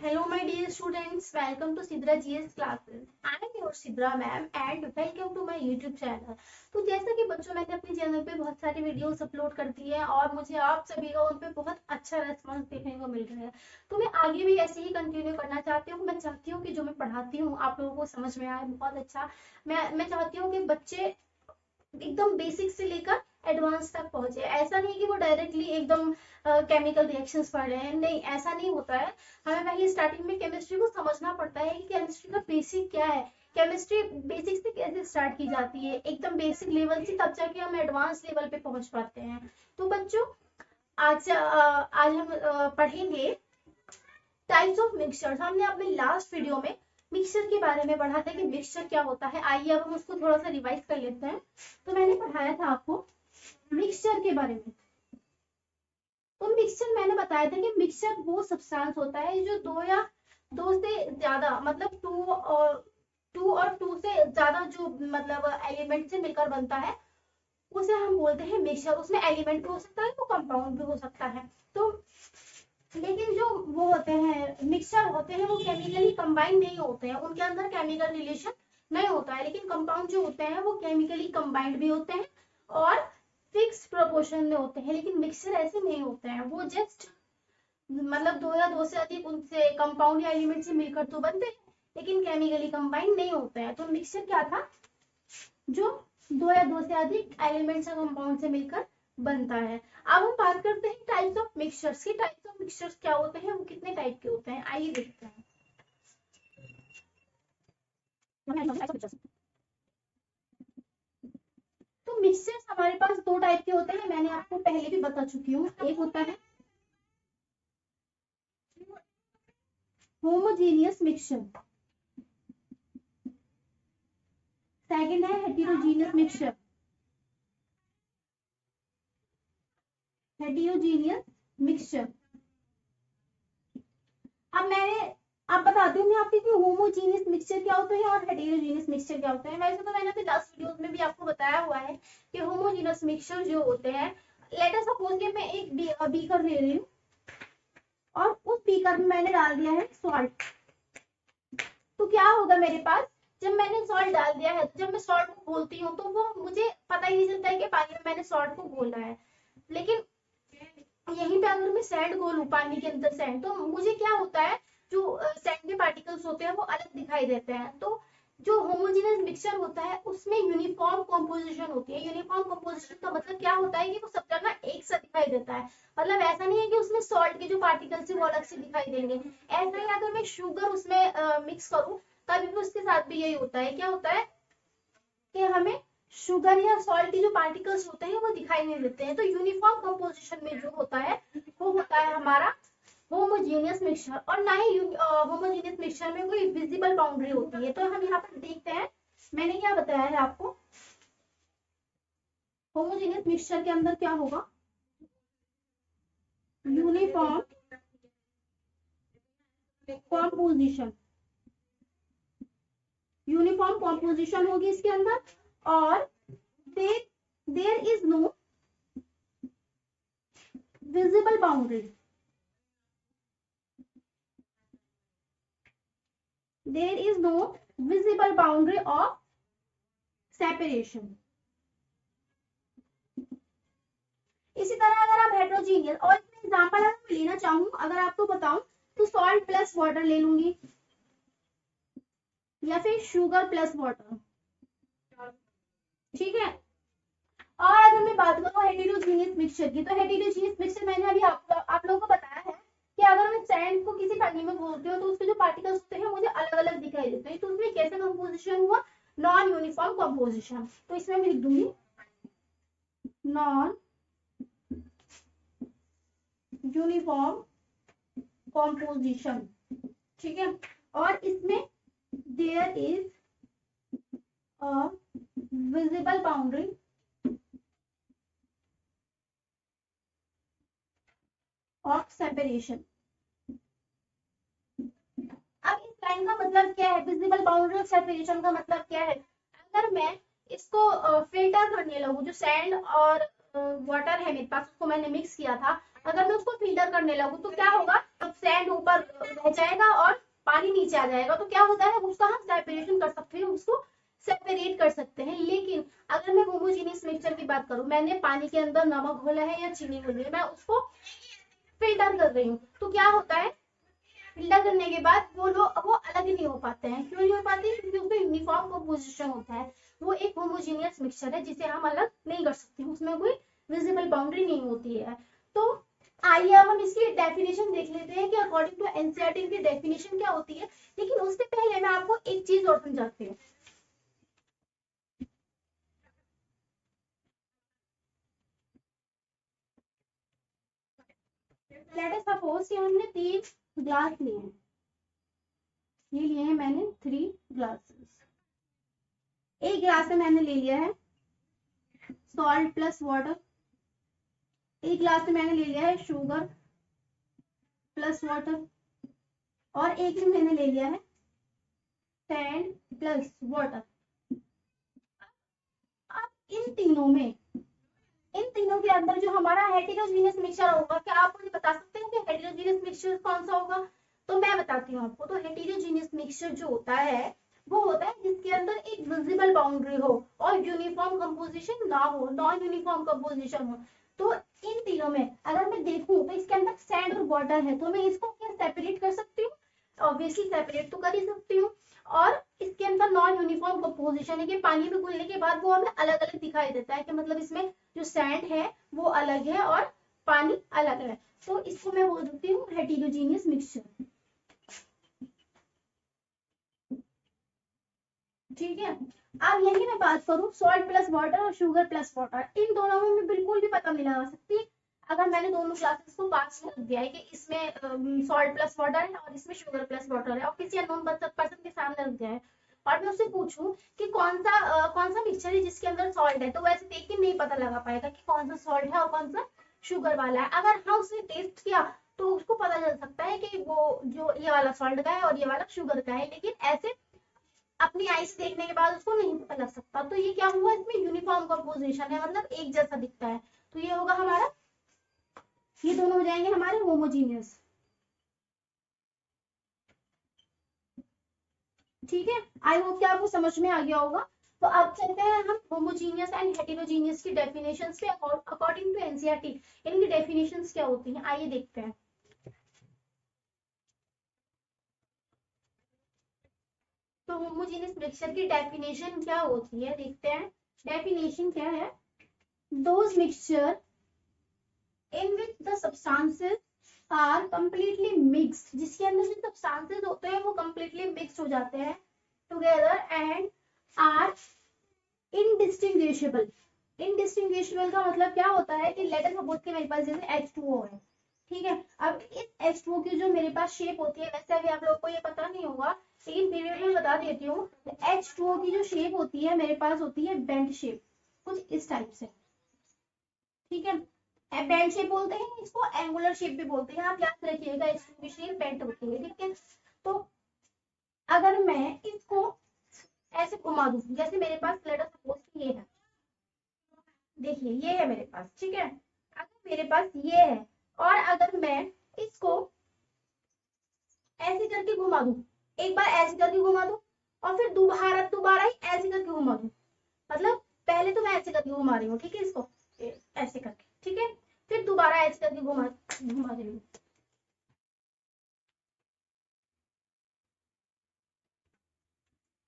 Hello my dear students, welcome to Sidra GS classes. I am your Sidra ma'am and welcome to my YouTube channel. तो जैसा कि बच्चों मैंने अपने channel पे बहुत सारी वीडियोस अपलोड कर दी है और मुझे आप सभी का उन पे बहुत अच्छा रेस्पॉन्स देखने को मिल रहा है। तो मैं आगे भी ऐसे ही कंटिन्यू करना चाहती हूँ। मैं चाहती हूँ कि जो मैं पढ़ाती हूँ आप लोगों को समझ में आए बहुत अच्छा। मैं चाहती हूँ कि बच्चे एकदम बेसिक से लेकर एडवांस तक पहुंचे। ऐसा नहीं कि वो डायरेक्टली एकदम केमिकल रिएक्शंस पढ़ रहे हैं, नहीं ऐसा नहीं होता है। हमें पहले स्टार्टिंग में केमिस्ट्री को समझना पड़ता है कि केमिस्ट्री का बेसिक क्या है, केमिस्ट्री बेसिक से कैसे स्टार्ट की जाती है, एकदम बेसिक लेवल से, तब जाके हम एडवांस लेवल पे पहुंच पाते हैं। तो बच्चों आज हम पढ़ेंगे टाइप्स ऑफ मिक्सचर्स। हमने अपने लास्ट वीडियो में मिक्सचर के बारे में पढ़ा था कि मिक्सचर क्या होता है। आइए अब हम उसको थोड़ा सा रिवाइज कर लेते हैं। तो मैंने पढ़ाया था आपको मिक्सचर के बारे में। तो मिक्सचर मैंने बताया था कि मिक्सचर वो सब्सटेंस होता है जो दो से ज्यादा मतलब टू से ज्यादा जो मतलब एलिमेंट से मिलकर बनता है उसे हम बोलते हैं मिक्सचर। उसमें एलिमेंट भी हो सकता है तो कंपाउंड भी हो सकता है। तो लेकिन जो वो होते हैं मिक्सचर होते हैं वो केमिकली कंबाइन नहीं होते हैं, उनके अंदर केमिकल रिलेशन नहीं होता है। लेकिन कंपाउंड जो होते हैं वो केमिकली कंबाइंड भी होते हैं और फिक्स प्रोपोर्शन में होते हैं। लेकिन मिक्सचर ऐसे नहीं होते हैं, वो जस्ट मतलब दो या दो से अधिक उनसे कंपाउंड या एलिमेंट से मिलकर तो बनते हैं लेकिन केमिकली कंबाइंड नहीं होते हैं। तो मिक्सचर क्या था, जो दो या दो से अधिक एलिमेंट्स या कंपाउंड से मिलकर बनता है। अब हम बात करते हैं टाइप्स ऑफ मिक्सचर्स की। टाइप्स ऑफ मिक्सचर्स क्या होते हैं, वो कितने टाइप के होते हैं, आइए देखते हैं। तो मिक्सचर्स हमारे पास दो टाइप के होते हैं, मैंने आपको पहले भी बता चुकी हूँ। एक होता है होमोजेनियस मिक्सचर, सेकंड है हेटेरोजेनियस मिक्सचर। हेटेरोजेनियस मिक्सचर अब बताती हूँ मैं आपको कि होमोजेनियस मिक्सचर क्या होता है और हेटेरोजेनियस मिक्सचर क्या होता है। वैसे तो मैंने अपने लास्ट वीडियोस में भी आपको बताया हुआ है कि होमोजेनियस मिक्सचर जो होते हैं, लेट अस सपोज कि मैं एक बीकर ले रही हूँ और उस बीकर में मैंने डाल दिया है सॉल्ट। तो क्या होगा मेरे पास, जब मैंने सॉल्ट डाल दिया है, जब मैं सॉल्ट को घोलती हूँ तो वो मुझे पता ही नहीं चलता है कि पानी में मैंने सॉल्ट को घोला है। लेकिन यहीं पे अगर मैं सैंड घोलूं पानी के अंदर सैंड, तो मुझे क्या होता है, जो सैंड के पार्टिकल्स होते हैं वो अलग दिखाई देते हैं। तो जो होमोजेनियस मिक्सचर होता है उसमें यूनिफॉर्म कंपोजिशन होती है। यूनिफॉर्म कंपोजिशन का मतलब क्या होता है कि वो सब जगह एक सा दिखाई देता है। मतलब ऐसा नहीं है कि उसमें सॉल्ट के जो पार्टिकल्स है वो अलग से दिखाई देंगे। ऐसा ही अगर मैं शुगर उसमें मिक्स करूं तभी भी उसके साथ भी यही होता है। क्या होता है कि हमें शुगर या सॉल्ट के जो पार्टिकल्स होते हैं वो दिखाई नहीं देते हैं। तो यूनिफॉर्म कंपोजिशन में जो होता है वो होता है हमारा होमोजेनियस मिक्सचर। और ना ही होमोजेनियस मिक्सचर में कोई विजिबल बाउंड्री होती है। तो हम यहाँ पर देखते हैं मैंने क्या बताया है आपको, होमोजेनियस मिक्सचर के अंदर क्या होगा, यूनिफॉर्म कॉम्पोजिशन, यूनिफॉर्म कॉम्पोजिशन होगी इसके अंदर। और there is no visible boundary, there is no visible boundary of separation। इसी तरह अगर आप हेटेरोजेनियस, और इसमें एग्जांपल अगर मैं लेना चाहूँ, अगर आपको बताऊं तो सॉल्ट प्लस वाटर ले लूंगी या फिर शुगर प्लस वाटर, ठीक है। और अगर मैं बात करूँ हेटेरोजेनियस मिक्सचर की, तो हेटेरोजेनियस मिक्सचर मैंने अभी आप लोगों को बताया है कि अगर मैं सैंड को किसी पानी में घोलती हूँ तो उसके जो पार्टिकल्स होते हैं मुझे अलग अलग दिखाई देते हैं। तो उसमें कैसा कंपोजिशन हुआ, नॉन यूनिफॉर्म कंपोजिशन। तो इसमें मैं लिख दूंगी नॉन यूनिफॉर्म कंपोजिशन, ठीक है। और इसमें there is a visible boundary of separation. अब इस लाइन का मतलब क्या है, विजिबल बाउंड्री ऑफ सेपरेशन का मतलब क्या है। अगर मैं इसको फिल्टर करने लगूं, जो सैंड और वाटर है मेरे पास उसको मैंने मिक्स किया था, अगर मैं उसको फिल्टर करने लगूं तो क्या होगा, जब सैंड ऊपर रह जाएगा और पानी नीचे आ जाएगा। तो क्या होता है, उसका हम सेपरेशन कर सकते हैं, उसको सेपरेट कर सकते हैं। लेकिन अगर मैं होमोजेनियस मिक्सचर की बात करूं, मैंने पानी के अंदर नमक घोला है या चीनी घोली है, मैं उसको फिल्टर कर रही हूँ, तो क्या होता है, फिल्टर करने के बाद वो अलग नहीं हो पाते हैं। क्यों नहीं हो पाते, क्योंकि उसमें यूनिफॉर्म कंपोजिशन होता है। वो एक होमोजेनियस मिक्सचर है जिसे हम अलग नहीं कर सकते, उसमें कोई विजिबल बाउंड्री नहीं होती है। तो आइए अब हम इसकी डेफिनेशन देख लेते हैं कि अकॉर्डिंग टू एनसीईआरटी की डेफिनेशन क्या होती है। लेकिन उससे पहले मैं आपको एक चीज और समझाती हूँ। लेट अस सपोज कि हमने 3 ग्लास लिए हैं, ये लिए हैं मैंने 3 ग्लासेस। एक ग्लास में मैंने ले लिया है सॉल्ट प्लस वाटर, एक ग्लास में मैंने ले लिया है शुगर प्लस वाटर, और एक में मैंने ले लिया है सैंड प्लस वाटर। अब इन तीनों के अंदर जो हमारा हेटेरोजीनियस मिक्सचर होगा, क्या आप मुझे बता सकते हैं कि हेटेरोजीनियस मिक्सचर कौन सा होगा? तो मैं बताती हूँ आपको। तो हेटेरोजीनियस मिक्सचर जो होता है वो होता है जिसके अंदर एक विजिबल बाउंड्री हो और यूनिफॉर्म कंपोजिशन ना हो, नॉन यूनिफॉर्म कंपोजिशन हो। तो इन तीनों में अगर मैं देखूं तो इसके अंदर सैंड और वाटर है, तो मैं इसको क्या सेपरेट कर सकती हूँ? ऑब्वियसली सेपरेट तो कर ही सकती हूँ। और इसके अंदर नॉन यूनिफॉर्म कंपोजिशन है कि पानी में घुलने के बाद वो हमें अलग अलग दिखाई देता है, कि मतलब इसमें जो सैंड है वो अलग है और पानी अलग है। तो इसको मैं बोल देती हूँ हेटेरोजीनियस मिक्सचर। ठीक है, अब यही मैं बात करूं सॉल्ट प्लस वाटर और शुगर प्लस वाटर, इन दोनों में मैं बिल्कुल भी पता नहीं लगा सकती। अगर मैंने दोनों क्लासेस को पास में रख दिया है कि इसमें सॉल्ट प्लस वाटर है और इसमें शुगर प्लस वाटर है, और किसी अननोन पर्सन के सामने रख दिया है और मैं उससे पूछूं कि कौन सा मिक्सचर है जिसके अंदर सॉल्ट है, तो वैसे देख के नहीं पता लगा पाएगा कि कौन सा सॉल्ट है और कौन सा शुगर वाला है। अगर हाँ उसने टेस्ट किया तो उसको पता चल सकता है कि वो जो ये वाला सॉल्ट का है और ये वाला शुगर का है। लेकिन ऐसे अपनी आई से देखने के बाद उसको नहीं पता लग सकता। तो ये क्या हुआ, इसमें यूनिफॉर्म कंपोजिशन है, मतलब एक जैसा दिखता है। तो ये होगा हमारा, ये दोनों हो जाएंगे हमारे होमोजीनियस। ठीक है, आई होप कि आपको समझ में आ गया होगा। तो अब चलते हैं हम होमोजीनियस एंड हेटेरोजीनियस की डेफिनेशंस पे। अकॉर्डिंग टू एनसीईआरटी इनकी डेफिनेशंस क्या होती हैं, आइए देखते हैं। तो होमोजीनियस मिक्सचर की डेफिनेशन क्या होती है, देखते हैं। डेफिनेशन क्या है, those mixture in which the substances are completely mixed, जिसके अंदर जो substances होते हैं वो completely mixed हो जाते हैं together and are indistinguishable। indistinguishable का मतलब क्या होता है कि लेट अस सपोज कि मेरे पास जैसे H2O है, ठीक है। अब इस H2O की जो मेरे पास शेप होती है, वैसे अभी आप लोगों को ये पता नहीं होगा लेकिन फिर भी मैं बता देती हूँ। H2O की जो शेप होती है मेरे पास होती है बेंड शेप, कुछ इस टाइप से। ठीक है, बेंड शेप बोलते हैं इसको, एंगुलर शेप भी बोलते हैं, आप याद रखिएगा इसकी शेप बेंड होती है। ठीक है, तो अगर मैं इसको ऐसे घुमा दूं, जैसे मेरे पास लेट अस सपोज ये है, देखिए ये है मेरे पास, ठीक है। अगर मेरे पास ये है और अगर मैं इसको ऐसे करके घुमा दूं, एक बार ऐसे करके घुमा दूं और फिर दोबारा दोबारा ही ऐसे करके घुमा दूं, मतलब पहले तो मैं ऐसे करके घुमा रही हूँ, ठीक है, इसको ऐसे करके, ठीक है, फिर दोबारा ऐसे करके घुमा घुमा रही हूँ,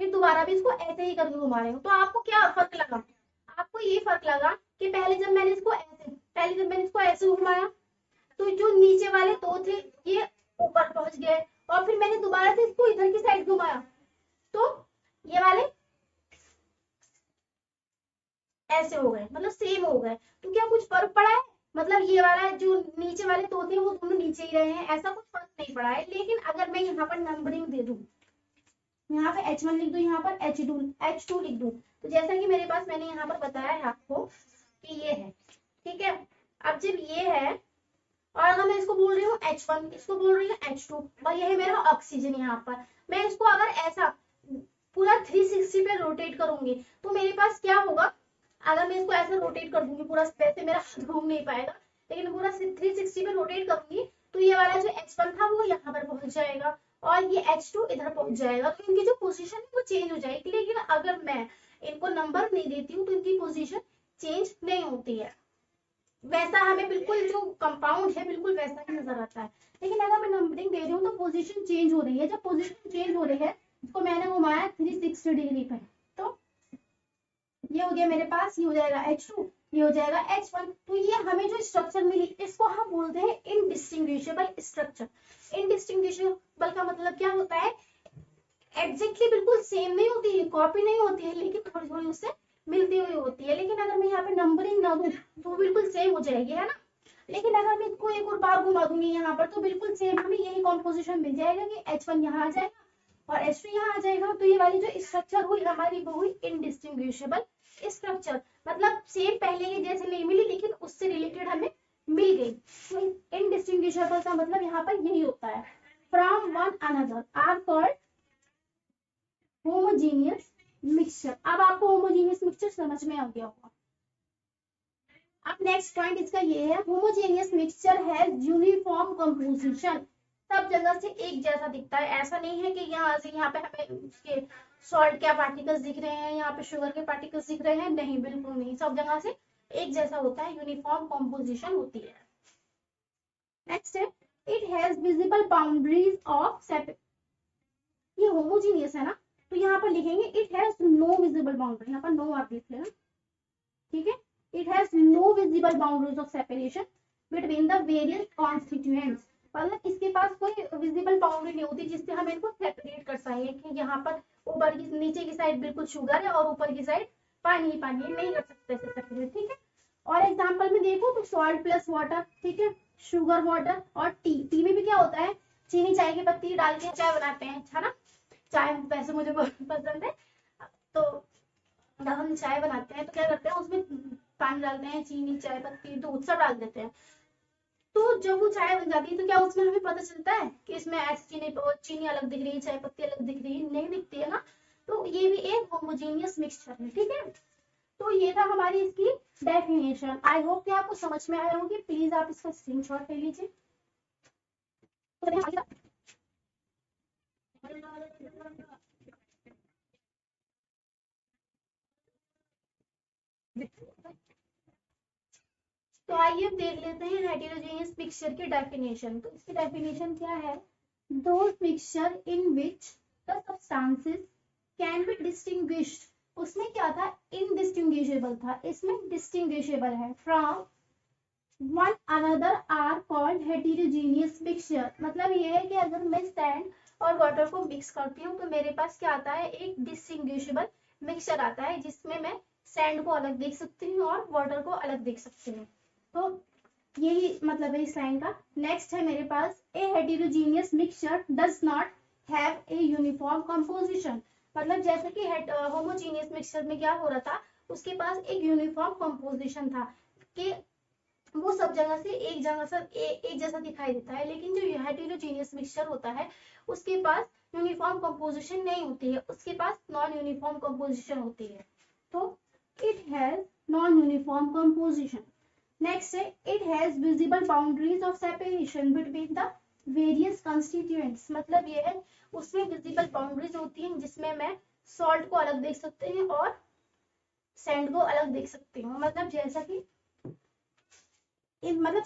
फिर दोबारा भी इसको ऐसे ही करके घुमा रही हूँ। तो आपको क्या फर्क लगा, आपको ये फर्क लगा कि पहले जब मैंने इसको ऐसे घुमाया तो जो नीचे वाले दो थे ये ऊपर पहुंच गए, और फिर मैंने दोबारा से इसको इधर की साइड घुमाया तो ये वाले ऐसे हो गए, मतलब सेम हो गए। तो क्या कुछ फर्क पड़ा है, मतलब ये वाला जो नीचे वाले दो थे वो दोनों नीचे ही रहे हैं, ऐसा कुछ फर्क नहीं पड़ा है। लेकिन अगर मैं यहाँ पर नंबरिंग दे दूं, यहाँ पे H1 लिख दूं, यहाँ पर H2 लिख दूं, तो जैसा कि मेरे पास मैंने यहाँ पर बताया है आपको कि ये है, ठीक है। अब जब ये है और अगर मैं इसको बोल रही हूँ H1, इसको बोल रही हूँ H2, और ये है मेरा ऑक्सीजन, यहाँ पर मैं इसको अगर ऐसा पूरा 360 पे रोटेट करूंगी तो मेरे पास क्या होगा, अगर मैं इसको ऐसे रोटेट कर दूंगी पूरा, वैसे मेरा हाथ घूम नहीं पाएगा, लेकिन पूरा 360 पे रोटेट करूंगी तो ये वाला जो H1 था वो यहाँ पर पहुंच जाएगा और ये H2 इधर पहुंच जाएगा, तो इनकी जो पोजीशन है वो चेंज हो जाएगी। लेकिन अगर मैं इनको नंबर नहीं देती हूँ तो इनकी पोजीशन चेंज नहीं होती है। वैसा हमें बिल्कुल जो कंपाउंड है बिल्कुल वैसा ही नजर आता है। लेकिन अगर मैं नंबरिंग दे रही हूँ तो पोजीशन चेंज हो रही है। जब पोजीशन चेंज हो रही है, इसको मैंने घुमाया 360 डिग्री पे, तो ये हो गया मेरे पास, ये हो जाएगा H2, ये हो जाएगा H1। तो ये हमें जो स्ट्रक्चर मिली इसको हम बोलते हैं इनडिस्टिंग्विशेबल स्ट्रक्चर। इनडिस्टिंग्विशेबल का मतलब क्या होता है, एग्जैक्टली बिल्कुल सेम नहीं होती है, कॉपी नहीं होती है, लेकिन थोड़ी थोड़ी उससे मिलती हुई होती है। लेकिन अगर मैं यहाँ पे नंबरिंग ना दूं तो बिल्कुल सेम हो जाएगी, है ना। लेकिन अगर मैं इसको एक और बार घुमा दूंगी यहाँ पर तो बिल्कुल सेम हमें यही कॉम्पोजिशन मिल जाएगा कि H1 यहाँ आ जाएगा और H2 यहाँ आ जाएगा। तो ये वाली जो स्ट्रक्चर हुई हमारी वो हुई इनडिस्टिंग्विशेबल स्ट्रक्चर, मतलब सेम पहले के जैसे नहीं मिली लेकिन उससे रिलेटेड हमें मिल गई। तो इनडिस्टिंग्विशेबल का मतलब यहाँ पर यही होता है। From one another are called homogeneous mixture. अब आपको होमोजीनियस मिक्सचर समझ में आ गया होगा। अब नेक्स्ट पॉइंट इसका ये है, homogeneous mixture has uniform composition. सब जगह से एक जैसा दिखता है, ऐसा नहीं है कि यहाँ से यहाँ पे हमें उसके सॉल्ट के पार्टिकल्स दिख रहे हैं, यहाँ पे शुगर के पार्टिकल्स दिख रहे हैं, नहीं बिल्कुल नहीं, सब जगह से एक जैसा होता है, यूनिफॉर्म कंपोजिशन होती है। नेक्स्ट है, it has visible boundaries of separate. ये होमोजीनियस है ना, तो यहाँ पर लिखेंगे it has no visible boundary, यहाँ पर नो आप लिख लेना, ठीक है। It has no visible boundaries of separation between the various constituents। मतलब इसके पास कोई विजिबल बाउंड्री नहीं होती जिससे हम इनको सेपरेट कर सकें कि यहाँ पर ऊपर की नीचे की साइड बिल्कुल शुगर है और ऊपर की साइड पानी ही पानी है, नहीं कर सकते ऐसे सेपरेट, ठीक है। और एग्जांपल में देखो तो सॉल्ट प्लस वाटर, ठीक है, शुगर वाटर और टी में भी क्या होता है, चीनी चाय की पत्ती डाल के चाय बनाते हैं, है ना। चाय वैसे मुझे बहुत पसंद है, तो जब हम चाय बनाते हैं तो क्या करते हैं, उसमें पानी डालते हैं, चीनी, चाय पत्ती, दूध सब डाल देते हैं। तो जब वो चाय बन जाती है तो क्या उसमें हमें पता चलता है कि इसमें ऐसी चीनी अलग दिख रही है, चाय पत्ती अलग दिख रही है, नहीं दिखती है ना। तो ये भी एक होमोजेनियस मिक्सचर है, ठीक है। तो ये था हमारी इसकी डेफिनेशन। आई होप कि आपको समझ में आया होगी। प्लीज आप इसका स्क्रीनशॉट ले लीजिए। तो आइए अब देख लेते हैं हेटेरोजेनियस मिक्सचर की डेफिनेशन। तो इसकी डेफिनेशन क्या है, those mixture in which the substances can be distinguished. उसमें क्या था, इनडिस्टिंग्विशेबल था, इसमें डिस्टिंग्विशेबल है। From one another are called heterogeneous mixture. मतलब ये है कि अगर मैं सैंड और वाटर को मिक्स करती हूँ तो मेरे पास क्या आता है, एक डिस्टिंग्विशेबल मिक्सचर आता है जिसमें मैं सैंड को अलग देख सकती हूँ और वाटर को अलग देख सकती हूँ। तो यही मतलब है इस लाइन का। नेक्स्ट है मेरे पास, a heterogeneous mixture does not have a uniform composition. मतलब जैसे कि होमोजेनियस मिक्सचर में क्या हो रहा था, उसके पास एक यूनिफॉर्म कंपोजिशन था कि वो सब जगह से एक जैसा दिखाई देता है। लेकिन जो हेटेरोजेनियस मिक्सचर होता है उसके पास यूनिफॉर्म कंपोजिशन नहीं होती है, उसके पास नॉन यूनिफॉर्म कंपोजिशन होती है। तो it has non uniform composition. Next है, it has visible boundaries of separation between the various constituents. मतलब ये है उसमें विजिबल बाउंड्रीज होती हैं जिसमें मैं सॉल्ट को अलग देख सकते हैं और सैंड को अलग देख सकती हूँ। मतलब जैसा कि मतलब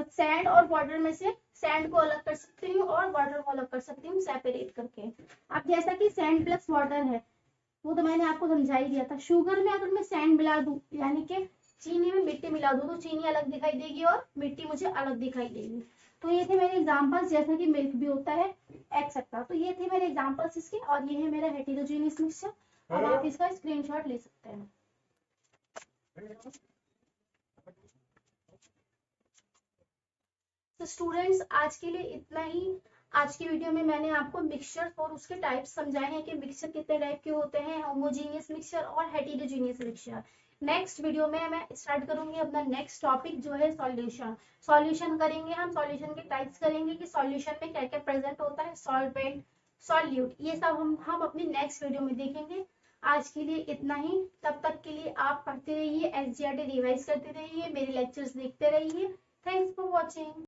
सैंड और वाटर में से सैंड को अलग कर सकती हूँ और वाटर को अलग कर सकती हूँ सेपरेट करके। अब जैसा कि सैंड प्लस वाटर है वो तो मैंने आपको समझा ही दिया था। शुगर में अगर मैं सैंड मिला दूं यानी कि चीनी में मिट्टी मिला दूं तो चीनी अलग दिखाई देगी और मिट्टी मुझे अलग दिखाई देगी। तो ये थे मेरे एग्जांपल्स, जैसा कि मिल्क भी होता है एक्सेट्रा। तो ये थे मेरे एग्जांपल्स इसके, और ये है मेरा हेटेरोजेनियस मिक्सचर। अब आप इसका स्क्रीनशॉट ले सकते हैं। तो स्टूडेंट्स आज के लिए इतना ही। आज की वीडियो में मैंने आपको मिक्सचर और उसके टाइप्स समझाए हैं कि मिक्सचर कितने टाइप के होते हैं, होमोजेनियस मिक्सचर और हेटेरोजेनियस मिक्सचर। नेक्स्ट वीडियो में मैं स्टार्ट करूंगी अपना नेक्स्ट टॉपिक जो है सॉल्यूशन। सॉल्यूशन करेंगे हम, सॉल्यूशन के टाइप्स करेंगे कि सॉल्यूशन में क्या क्या प्रेजेंट होता है, सॉल्वेंट, सॉल्यूट, ये सब हम अपनी नेक्स्ट वीडियो में देखेंगे। आज के लिए इतना ही। तब तक के लिए आप पढ़ते रहिए, एसजीआरटी रिवाइज करते रहिए, मेरे लेक्चर्स देखते रहिए। Thanks for watching.